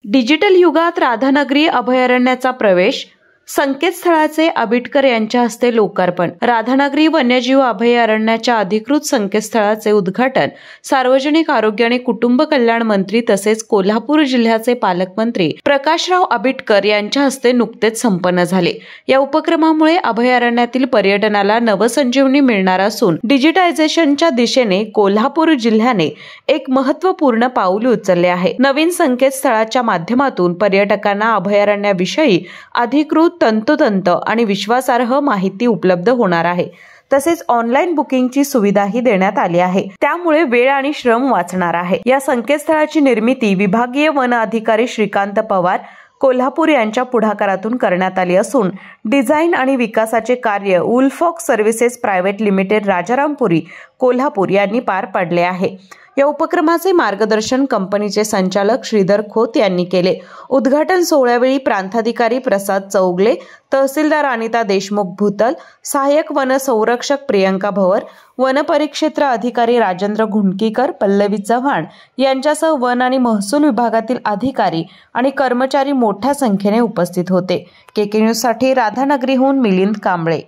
Digital युगात राधानगरी अभयारण्याचा प्रवेश, संकेतस्थळाचे आबिटकर यांच्या हस्ते लोकार्पण. राधानगरी वन्यजीव अभयारण्याच्या अधिकृत संकेतस्थळाचे उद्घाटन सार्वजनिक आरोग्य आणि कुटुंब कल्याण मंत्री तसेच कोल्हापूर जिल्ह्याचे पालकमंत्री प्रकाशराव आबिटकर यांच्या हस्ते नुकतेच संपन्न झाले. या उपक्रमामुळे अभयारण्यातील पर्यटनाला नवसंजीवनी मिळणार असून डिजिटायझेशनच्या दिशेने कोल्हापूर जिल्ह्याने एक महत्त्वपूर्ण पाऊल उचलले आहे. नवीन संकेतस्थळाच्या माध्यमातून पर्यटकांना अभयारण्याविषयी अधिकृत तंतोतंत आणि विश्वासार्ह माहिती उपलब्ध होणार आहे. तसेच ऑनलाईन बुकिंगची सुविधाही देण्यात आली आहे. त्यामुळे वेळ आणि श्रम वाचणार आहे. या संकेतस्थळाची निर्मिती विभागीय वन अधिकारी श्रीकांत पवार कोल्हापूर यांच्या पुढाकारातून करण्यात आली असून डिझाईन आणि विकासाचे कार्य Woolfox services private limited Rajarampuri Kolhapur यांनी पार पाडले आहे. या उपक्रमाचे मार्गदर्शन कंपनीचे संचालक श्रीधर खोत यांनी केले. उद्घाटन सोहळ्यावेळी प्रांताधिकारी प्रसाद चौगले, तहसीलदार अनिता देशमुख भूतल, सहाय्यक वन संरक्षक प्रियंका भवर, वनपरिक्षेत्र अधिकारी राजेंद्र घुंडकीकर, पल्लवी चव्हाण यांच्यासह वन आणि महसूल विभागातील अधिकारी आणि कर्मचारी मोठ्या संख्येने उपस्थित होते. केके न्यूज साठी राधानगरीहून मिलिंद कांबळे.